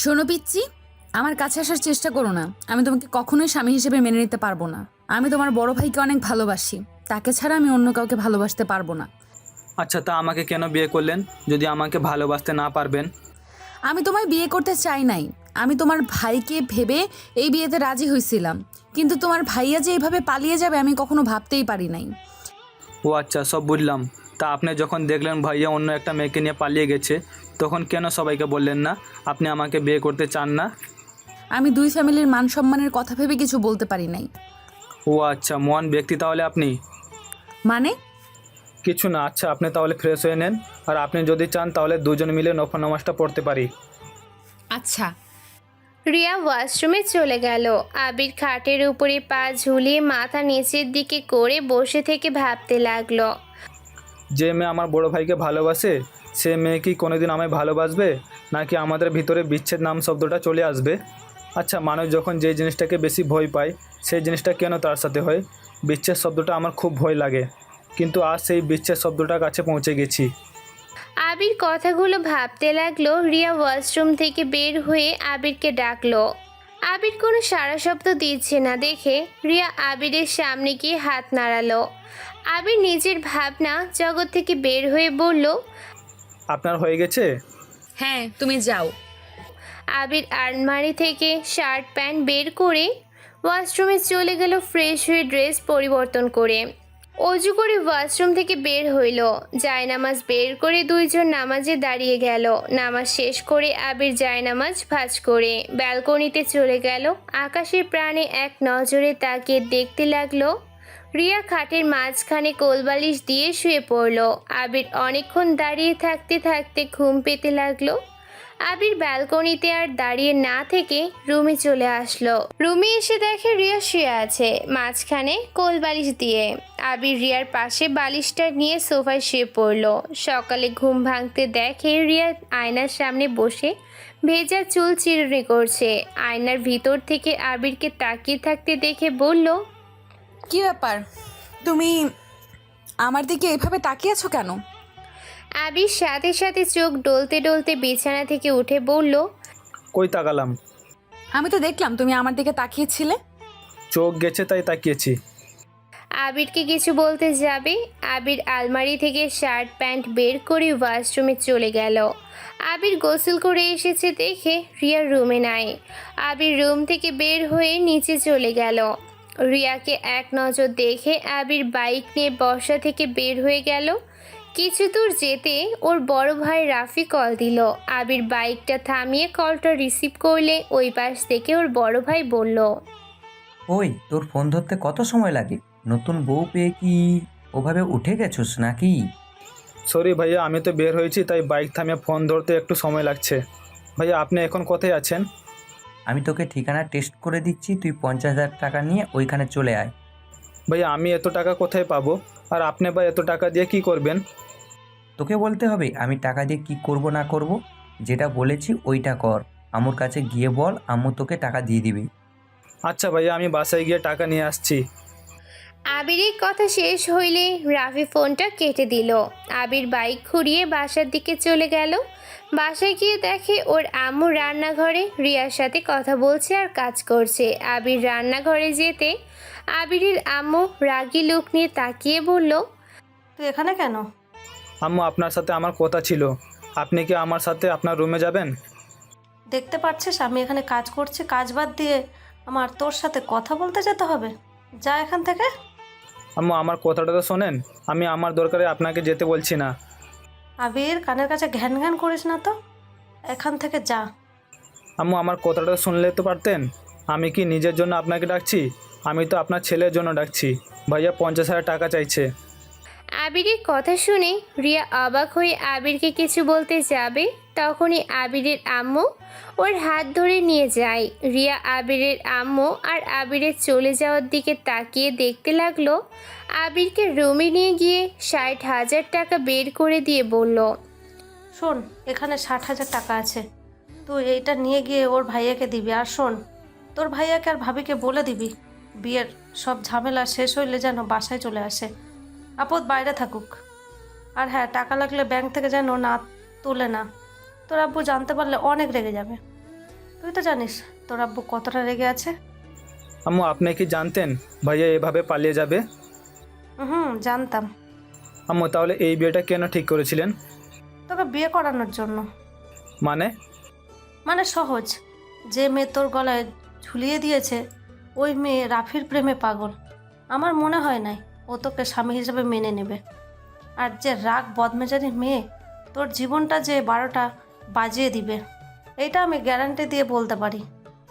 শোনো পিচ্চি, আমার কাছে আসার চেষ্টা করো না। আমি তোমাকে কখনোই স্বামী হিসেবে মেনে নিতে পারবো না। আমি তোমার বড় ভাইকে অনেক ভালোবাসি, তাকে ছাড়া আমি অন্য কাউকে ভালোবাসতে পারবো না। আচ্ছা, তা আমাকে কেন বিয়ে করলেন যদি আমাকে ভালোবাসতে না পারবেন? আমি তোমায় বিয়ে করতে চাই নাই। আমি তোমার ভাইকে ভেবে এই বিয়েতে রাজি হয়েছিলাম, কিন্তু তোমার ভাইয়া যে এইভাবে পালিয়ে যাবে আমি কখনো ভাবতেই পারি নাই। ও আচ্ছা, সব বুঝলাম। তা আপনি যখন দেখলেন ভাইয়া অন্য একটা মেয়েকে নিয়ে পালিয়ে গেছে, তখন কেন সবাইকে বললেন না আপনি আমাকে বিয়ে করতে চান না? আমি দুই ফ্যামিলির মান সম্মানের কথা ভেবে কিছু বলতে পারি নাই। ও আচ্ছা, মহান ব্যক্তি তাহলে আপনি। মানে? কিছু না। আচ্ছা, আপনি তাহলে ফ্রেশ হয়ে নেন, আর আপনি যদি চান তাহলে দুজন মিলে নফল নামাজটা পড়তে পারি। আচ্ছা। রিয়া ওয়াশরুমে চলে গেল। আবির খাটের উপরে পা ঝুলিয়ে মাথা নিচের দিকে করে বসে থেকে ভাবতে লাগলো। যে মেয়ে আমার বড় ভাইকে ভালোবাসে, সে মেয়ে কি কোনোদিন আমায় ভালোবাসবে, নাকি আমাদের ভিতরে বিচ্ছেদ নাম শব্দটা চলে আসবে? আচ্ছা, মানুষ যখন যে জিনিসটাকে বেশি ভয় পায়, সেই জিনিসটা কেন তার সাথে হয়? বিচ্ছেদ শব্দটা আমার খুব ভয় লাগে, কিন্তু আজ সেই বিচ্ছেদ শব্দটার কাছে পৌঁছে গেছি। আবির কথাগুলো ভাবতে লাগলো। রিয়া ওয়াশরুম থেকে বের হয়ে আবিরকে ডাকলো। আবির কোনো সাড়া শব্দ দিচ্ছে না দেখে রিয়া আবিরের সামনে গিয়ে হাত নাড়ালো। আবির নিজের ভাবনা জগৎ থেকে বের হয়ে বলল, আপনার হয়ে গেছে? হ্যাঁ, তুমি যাও। আবির আলমারি থেকে শার্ট প্যান্ট বের করে ওয়াশরুমে চলে গেল ফ্রেশ হয়ে ড্রেস পরিবর্তন করে। অজু করে ওয়াশরুম থেকে বের হইল। জায়নামাজ বের করে দুইজন নামাজে দাঁড়িয়ে গেল। নামাজ শেষ করে আবির জায়নামাজ ভাঁজ করে ব্যালকনিতে চলে গেল। আকাশের প্রাণে এক নজরে তাকিয়ে দেখতে লাগলো। রিয়া খাটের মাঝখানে কোলবালিশ দিয়ে শুয়ে পড়ল। আবির অনেকক্ষণ দাঁড়িয়ে থাকতে থাকতে ঘুম পেতে লাগলো। আবির ব্যালকনিতে আর দাঁড়িয়ে না থেকে রুমে চলে আসলো। রুমে এসে দেখে রিয়া শুয়ে আছে মাঝখানে কোল বালিশ দিয়ে। আবির রিয়ার পাশে বালিশটা নিয়ে সোফায় শুয়ে পড়লো। সকালে ঘুম ভাঙতে দেখে রিয়া আয়নার সামনে বসে ভেজা চুল চিরুনি করছে। আয়নার ভিতর থেকে আবিরকে তাকিয়ে থাকতে দেখে বলল, কি ব্যাপার, তুমি আমার দিকে এভাবে তাকিয়ে আছো কেন? আবির সাথে সাথে চোখ ডলতে ডলতে বিছানা থেকে উঠে বলল, কই তাকালাম? আমি তো দেখলাম তুমি আমার দিকে তাকিয়েছিলে। চোখ গেছে তাই তাকিয়েছি। আবিরকে কিছু বলতে যাবে আবির আলমারি থেকে শার্ট প্যান্ট বের করে ওয়াশরুমে চলে গেল। আবির গোসল করে এসেছে দেখে রিয়ার রুমে নাই। আবির রুম থেকে বের হয়ে নিচে চলে গেল। রিয়াকে এক নজর দেখে আবির বাইক নিয়ে বর্ষা থেকে বের হয়ে গেল। কিছু দূর যেতে ওর বড় ভাই রাফি কল দিল। আবির বাইকটা থামিয়ে কলটা রিসিভ করলে ওই পাশ থেকে ওর বড় ভাই বলল, ওই তোর ফোন ধরতে কত সময় লাগে? নতুন বউ পেয়ে কি ওভাবে উঠে গেছোস নাকি? সরি ভাইয়া, আমি তো বের হয়েছি, তাই বাইক থামিয়ে ফোন ধরতে একটু সময় লাগছে। ভাইয়া, আপনি এখন কোথায় আছেন? আমি তোকে ঠিকানা টেস্ট করে দিচ্ছি, তুই 50,000 টাকা নিয়ে ওইখানে চলে আয়। ভাইয়া, আমি এত টাকা কোথায় পাবো? আর আপনি বা এত টাকা দিয়ে কি করবেন? তোকে বলতে হবে আমি টাকা দিয়ে কি করব না করব? যেটা বলেছি ওইটা কর। আম্মুর কাছে গিয়ে বল, আম্মু তোকে টাকা দিয়ে দিবে। আচ্ছা ভাইয়া, আমি বাসায় গিয়ে টাকা নিয়ে আসছি। আবিরের কথা শেষ হইলে রাফি ফোনটা কেটে দিল। আবির বাইক ঘুরিয়ে বাসার দিকে চলে গেল। বাসায় গিয়ে দেখে ওর আম্মু রান্নাঘরে রিয়ার সাথে কথা বলছে আর কাজ করছে। আবির রান্নাঘরে যেতে আবিরের আম্মু রাগী লোক নিয়ে তাকিয়ে বলল, তুই এখানে কেন? আম্মু, আপনার সাথে আমার কথা ছিল। আপনি কি আমার সাথে আপনার রুমে যাবেন? দেখতে পাচ্ছিস আমি এখানে কাজ করছি, কাজ বাদ দিয়ে আমার তোর সাথে কথা বলতে যেতে হবে? যা এখান থেকে। আম্মু, আমার কথাটা তো শোনেন। আমি আমার দরকারে আপনাকে যেতে বলছি না। আবির, কানের কাছে ঘ্যান ঘ্যান করিস না তো, এখান থেকে যা। আম্মু, আমার কথাটা শুনলে তো পারতেন। আমি কি নিজের জন্য আপনাকে ডাকছি? আমি তো আপনার ছেলের জন্য ডাকছি। ভাইয়া 50,000 টাকা চাইছে। আবিরের কথা শুনে রিয়া অবাক হয়ে আবিরকে কিছু বলতে যাবে তখনই আবিরের আম্মু ওর হাত ধরে নিয়ে যায়। রিয়া আবিরের আম্মু আর আবিরের চলে যাওয়ার দিকে তাকিয়ে দেখতে লাগলো। আবিরকে রুমে নিয়ে গিয়ে 60,000 টাকা বের করে দিয়ে বলল, শোন, এখানে 60,000 টাকা আছে, তুই এইটা নিয়ে গিয়ে ওর ভাইয়াকে দিবি। আর শোন, তোর ভাইয়াকে আর ভাবিকে বলে দিবি বিয়ের সব ঝামেলা শেষ হইলে যেন বাসায় চলে আসে, আপদ বাইরে থাকুক। আর হ্যাঁ, টাকা লাগলে ব্যাংক থেকে যেন না তুলে না, তোর আব্বু জানতে পারলে অনেক রেগে যাবে। তুই তো জানিস তোর আব্বু কতটা রেগে আছে। আম্মু আপনি কি জানতেন ভাইয়া এভাবে পালিয়ে যাবে? হুম, জানতাম। আম্মু তাহলে এই বিয়েটা কেন ঠিক করেছিলেন? তোকে বিয়ে করানোর জন্য। মানে? মানে সহজ, যে মেয়ে তোর গলায় ঝুলিয়ে দিয়েছে ওই মেয়ে রাফির প্রেমে পাগল। আমার মনে হয় নাই ও তোকে স্বামী হিসেবে মেনে নেবে। আর যে রাগ বদমেজারি মেয়ে তোর জীবনটা যে 12টা বাজিয়ে দিবে, এইটা আমি গ্যারান্টি দিয়ে বলতে পারি।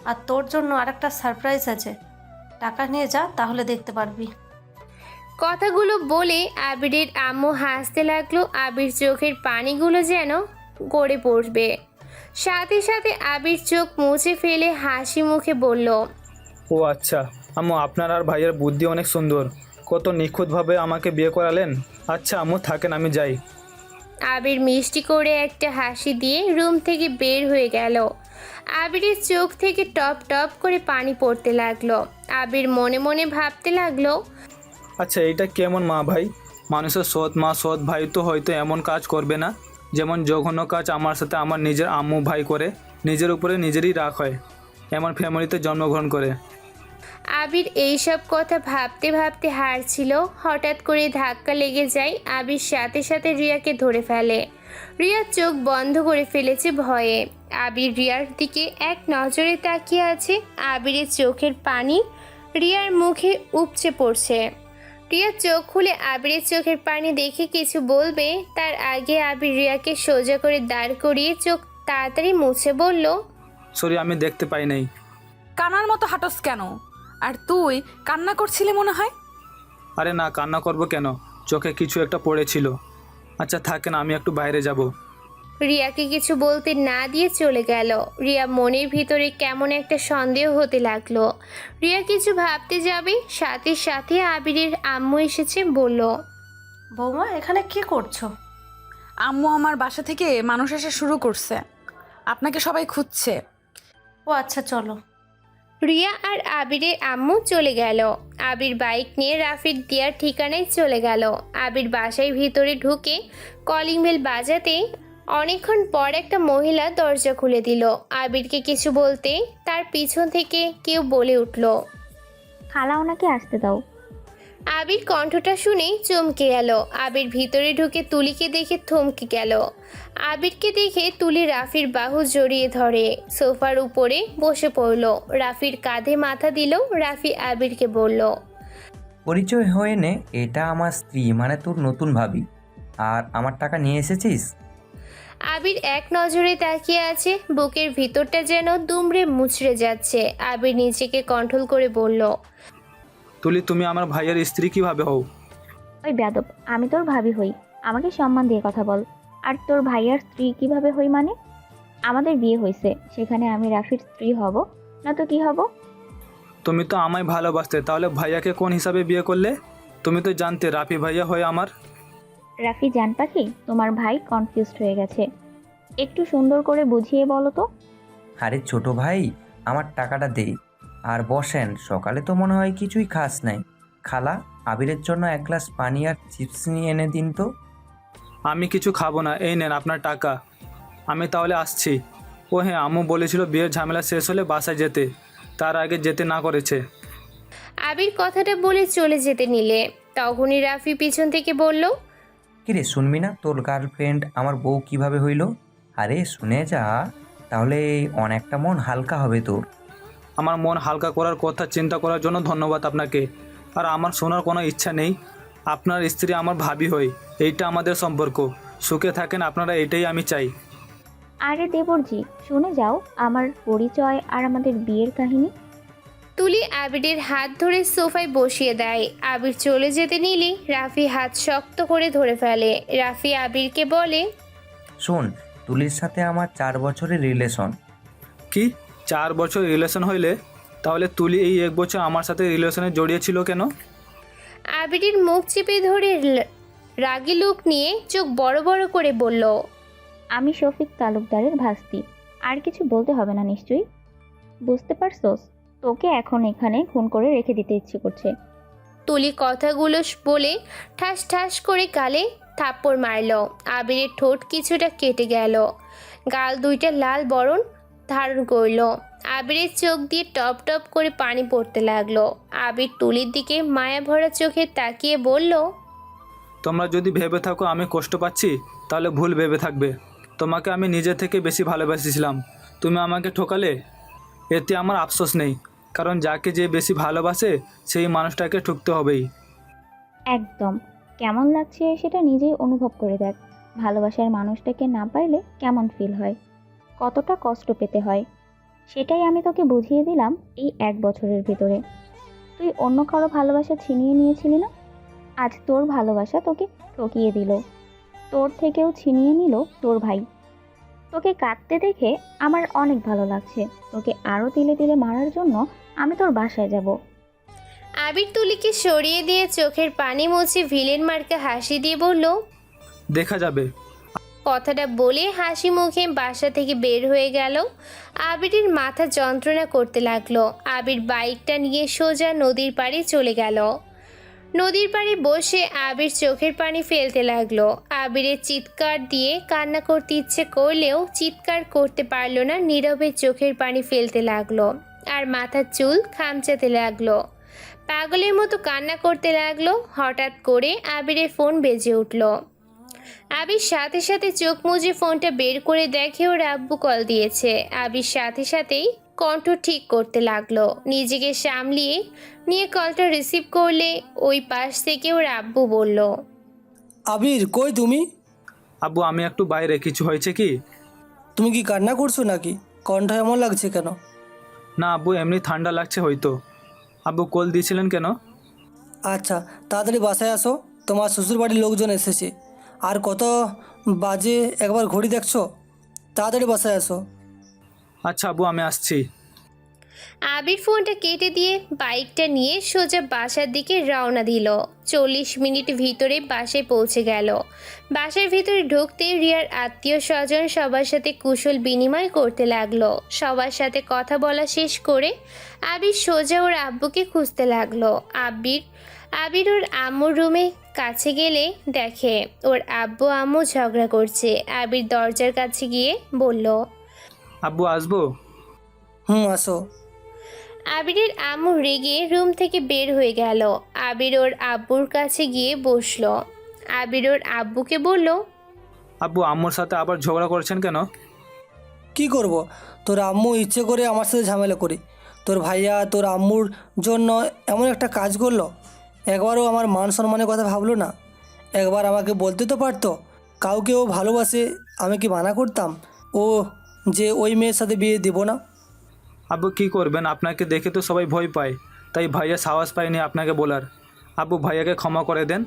আর তোর জন্য আরেকটা সারপ্রাইজ আছে, টাকা নিয়ে যা তাহলে দেখতে পারবি। কথাগুলো বলে আবিরের আম্মু হাসতে লাগলো। আবির চোখের পানিগুলো যেন গড়ে পড়বে। সাথে সাথে আবির চোখ মুছে ফেলে হাসি মুখে বলল, ও আচ্ছা আম্মু, আপনার আর ভাইয়ের বুদ্ধি অনেক সুন্দর। কত নিখুঁতভাবে আমাকে বিয়ে করালেন। আচ্ছা আম্মু থাকেন, আমি যাই। আবির মিষ্টি করে একটা হাসি দিয়ে রুম থেকে বের হয়ে গেল। আবিরের চোখ থেকে টপ টপ করে পানি পড়তে লাগলো। আবির মনে মনে ভাবতে লাগলো, আচ্ছা এইটা কেমন মা ভাই? মানুষের সৎ মা সৎ ভাই তো হয়তো এমন কাজ করবে না। যেমন জঘন্য কাজ আমার সাথে আমার নিজের আম্মু ভাই করে, নিজের উপরে নিজেরই রাগ হয় এমন ফ্যামিলিতে জন্মগ্রহণ করে। আবির এইসব কথা ভাবতে ভাবতে হারছিল। হঠাৎ করে ধাক্কা লেগে যায়। আবির সাথে সাথে রিয়াকে ধরে ফেলে। রিয়ার চোখ বন্ধ করে ফেলেছে ভয়ে। আবির রিয়ার দিকে এক নজরে তাকিয়ে আছে। আবিরের চোখের পানি রিয়ার মুখে উপচে পড়ছে। রিয়া চোখ খুলে আবিরের চোখের পানি দেখে কিছু বলবে, তার আগে আবির রিয়াকে সোজা করে দাঁড় করিয়ে চোখ তাড়াতাড়ি মুছে বলল, সরি আমি দেখতে পাই নাই। কানার মতো হাঁটস কেন? আর তুই কান্না করছিলি মনে হয়। আরে না, কান্না করব কেন? চোখে কিছু একটা পড়েছিল। আচ্ছা থাকেন, আমি একটু বাইরে যাব। রিয়াকে কিছু বলতে না দিয়ে চলে গেল। রিয়া মনের ভিতরে কেমন একটা সন্দেহ হতে লাগলো। রিয়া কিছু ভাবতে যাবে, সাথে সাথে আবিরের আম্মু এসেছে, বলল, বৌমা এখানে কি করছো? আম্মু আমার বাসা থেকে মানুষ আসা শুরু করছে, আপনাকে সবাই খুঁজছে। ও আচ্ছা চলো। রিয়া আর আবিরের আম্মু চলে গেল। আবির বাইক নিয়ে রাফির দেওয়ার ঠিকানায় চলে গেল। আবির বাসায় ভিতরে ঢুকে কলিং বেল বাজাতে অনেকক্ষণ পর একটা মহিলা দরজা খুলে দিল। আবিরকে কিছু বলতে তার পিছন থেকে কেউ বলে উঠল, খালা ওনাকে আসতে দাও। আবির কণ্ঠটা শুনেই চমকে গেল। আবির ভিতরে ঢুকে তুলিকে দেখে থমকে গেল। আবিরকে দেখে তুলি রাফির বাহু জড়িয়ে ধরে সোফার উপরে বসে পড়ল। রাফির কাঁধে মাথা দিল। রাফি আবিরকে বলল, পরিচয় হয়ে নে, এটা আমার স্ত্রী, মানে তোর নতুন ভাবি। আর আমার টাকা নিয়ে এসেছিস? আবির এক নজরে তাকিয়ে আছে। বুকের ভিতরটা যেন দুমড়ে মুচড়ে যাচ্ছে। আবির নিজেকে কন্ট্রোল করে বলল, তুলি তুমি আমার ভাইয়ের স্ত্রী কিভাবে হও? ওই বেয়াদব, আমি তোর ভাবি হই, আমাকে সম্মান দিয়ে কথা বল। আর তোর ভাইয়ার স্ত্রী কিভাবে হই মানে? আমাদের বিয়ে হয়েছে, সেখানে আমি রাফির স্ত্রী হব না তো কি হব? তুমি তো আমায় ভালোবাসতে, তাহলে ভাইয়াকে কোন হিসাবে বিয়ে করলে? তুমি তো জানতে রাফি ভাইয়া হয় আমার। রাফি জান পাখি, তোমার ভাই কনফিউজড হয়ে গেছে, একটু সুন্দর করে বুঝিয়ে বলো তো। আরে ছোট ভাই, আমার টাকাটা দে আর বসেন। সকালে তো মনে হয় কিছুই খাস নাই। খালা, আবিরের জন্য এক গ্লাস পানি আর চিপস নিয়ে এনে দিন তো। আমি কিছু খাবো না, এই নেন আপনার টাকা। আমি তাহলে আসছি। ও হ্যাঁ, আম্মু বলেছিল বিয়ের ঝামেলা শেষ হলে বাসায় যেতে, তার আগে যেতে না করেছে। আবির কথাটা বলে চলে যেতে নিলে তখনই রাফি পিছন থেকে বলল, কিরে শুনবি না তোর গার্লফ্রেন্ড আমার বউ কিভাবে হইল? আরে শুনে যা, তাহলে অনেকটা মন হালকা হবে তোর। আমার মন হালকা করার কথা চিন্তা করার জন্য ধন্যবাদ আপনাকে। আর আমার শোনার কোনো ইচ্ছা নেই। আপনার স্ত্রী আমার ভাবি হই, এইটা আমাদের সম্পর্ক। সুখে থাকেন আপনারা, এটাই আমি চাই। আরে দেবরজি, শুনে যাও আমার পরিচয় আর আমাদের বিয়ের কাহিনী। তুলি আবিরের হাত ধরে সোফায় বসিয়ে দেয়। আবির চলে যেতে নিলে রাফি হাত শক্ত করে ধরে ফেলে। রাফি আবিরকে বলে, শোন, তুলির সাথে আমার 4 বছরের রিলেশন। কি 4 বছর রিলেশন হইলে? তাহলে তুলি এই 1 বছর আমার সাথে রিলেশনে জড়িয়েছিল কেন? আবিরের মুখ চেপে ধরে রাগী লুক নিয়ে চোখ বড় বড় করে বলল, আমি শফিক তালুকদারের ভাস্তি, আর কিছু বলতে হবে না নিশ্চয়ই। বুঝতে পারছোস, তোকে এখন এখানে খুন করে রেখে দিতে ইচ্ছে করছে। তুলি কথাগুলো বলে ঠাস ঠাস করে গালে থাপ্পড় মারল। আবিরের ঠোঁট কিছুটা কেটে গেল, গাল দুইটা লাল বরণ ধারণ করলো। আবিরের চোখ দিয়ে টপ টপ করে পানি পড়তে লাগলো। আবির তুলির দিকে মায়া ভরা চোখে তাকিয়ে বলল, তোমরা যদি ভেবে থাকো আমি কষ্ট পাচ্ছি তাহলে ভুল ভেবে থাকবে। তোমাকে আমি নিজে থেকে বেশি ভালোবেসেছিলাম, তুমি আমাকে ঠকালে। এতে আমার আফসোস নেই, কারণ যাকে যে বেশি ভালোবাসে সেই মানুষটাকে ঠুকতে হবেই। একদম। কেমন লাগছে সেটা নিজেই অনুভব করে দেখ। ভালোবাসার মানুষটাকে না পাইলে কেমন ফিল হয়, কতটা কষ্ট পেতে হয়, সেটাই আমি তোকে বুঝিয়ে দিলাম এই 1 বছরের ভিতরে। তুই অন্য কারো ভালোবাসা ছিনিয়ে নিয়েছিলি না, আজ তোর ভালোবাসা তোকে ঠকিয়ে দিল। তোর থেকেও ছিনিয়ে নিল তোর ভাই। তোকে কাঁদতে দেখে আমার অনেক ভালো লাগছে। তোকে আরও তিলে তিলে মারার জন্য আমি তোর বাসায় যাব। আবির তুলিকে সরিয়ে দিয়ে চোখের পানি মুছে ভিলেন মার্কা হাসি দিয়ে বলল, দেখা যাবে। কথাটা বলে হাসি মুখে বাসা থেকে বের হয়ে গেল। আবিরের মাথা যন্ত্রণা করতে লাগলো। আবির বাইকটা নিয়ে সোজা নদীর পাড়ে চলে গেল। নদীর পাড়ে বসে আবির চোখের পানি ফেলতে লাগলো। আবিরের চিৎকার দিয়ে কান্না করতে ইচ্ছে করলেও চিৎকার করতে পারলো না, নীরবে চোখের পানি ফেলতে লাগলো আর মাথার চুল খামচাতে লাগলো। পাগলের মতো কান্না করতে লাগলো। হঠাৎ করে আবিরের ফোন বেজে উঠল। আবির সাথে সাথে চোখ মুজে ফোনটা বের করে দেখে ওর আব্বু কল দিয়েছে। আবির সাথে সাথেই কণ্ঠ ঠিক করতে লাগলো। নিজেকে সামলিয়ে নিয়ে কলটা রিসিভ করলে ওই পাশ থেকে ওর আব্বু বলল, আবির কই তুমি? আব্বু আমি একটু বাইরে, কিছু হয়েছে কি? তুমি কি কান্না করছো নাকি? কণ্ঠ এমন লাগছে কেন? না আব্বু, এমনি ঠান্ডা লাগছে হয়তো। আব্বু কল দিয়েছিলেন কেন? আচ্ছা তাড়াতাড়ি বাসায় আসো, তোমার শ্বশুরবাড়ির লোকজন এসেছে। আর কত বাজে একবার ঘড়ি দেখছো? তাড়াতাড়ি বাসায় আসো। আচ্ছা আব্বু আমি আসছি। আবির ফোনটা কেটে দিয়ে বাইকটা নিয়ে সোজা বাসার দিকে রওনা দিল। 40 মিনিট ভিতরে বাসায় পৌঁছে গেল। বাসার ভিতরে ঢুকতে রিয়ার আত্মীয় স্বজন সবার সাথে কুশল বিনিময় করতে লাগলো। সবার সাথে কথা বলা শেষ করে আবির সোজা ওর আব্বুকে খুঁজতে লাগলো। আবির ওর আম্মুর রুমে কাছে গেলে দেখে ওর আব্বু আম্মু ঝগড়া করছে। আবির দরজার কাছে গিয়ে বলল, আব্বু আসবো? আসো। আবিরের আম্মু রেগে রুম থেকে বের হয়ে গেল। আবির ওর আব্বুর কাছে গিয়ে বসলো। আবির ওর আব্বুকে বলল, আব্বু আম্মুর সাথে আবার ঝগড়া করছেন কেন? কি করব? তোর আম্মু ইচ্ছে করে আমার সাথে ঝামেলা করে। তোর ভাইয়া তোর আম্মুর জন্য এমন একটা কাজ করলো, একবারও আমার মান সম্মানের কথা ভাবলো না। একবার আমাকে বলতে তো পারতো। কাউকে ও ভালোবাসে, আমি কি মানা করতাম ও যে ওই মেয়ের সাথে বিয়ে দেবো না? আব্বু কি করবেন, আপনাকে দেখে তো সবাই ভয় পায়, তাই ভাইয়া সাহস পায়নি আপনাকে বলার। আব্বু ভাইয়াকে ক্ষমা করে দেন,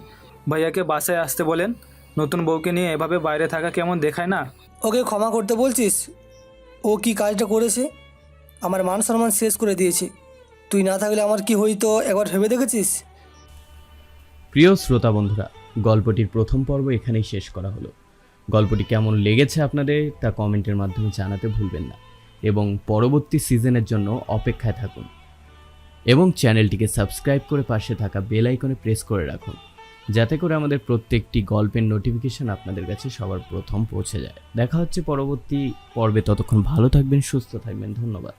ভাইয়াকে বাসায় আসতে বলেন। নতুন বউকে নিয়ে এভাবে বাইরে থাকা কেমন দেখায় না? ওকে ক্ষমা করতে বলছিস? ও কি কাজটা করেছে? আমার মান সম্মান শেষ করে দিয়েছে। তুই না থাকলে আমার কি হইতো একবার ভেবে দেখেছিস? প্রিয় শ্রোতা বন্ধুরা, গল্পটির প্রথম পর্ব এখানেই শেষ করা হলো। গল্পটি কেমন লেগেছে আপনাদের তা কমেন্টের মাধ্যমে জানাতে ভুলবেন না এবং পরবর্তী সিজনের জন্য অপেক্ষায় থাকুন এবং চ্যানেলটিকে সাবস্ক্রাইব করে পাশে থাকা বেল আইকনে প্রেস করে রাখুন, যাতে করে আমাদের প্রত্যেকটি গল্পের নোটিফিকেশন আপনাদের কাছে সবার প্রথম পৌঁছে যায়। দেখা হচ্ছে পরবর্তী পর্বে, ততক্ষণ ভালো থাকবেন, সুস্থ থাকবেন, ধন্যবাদ।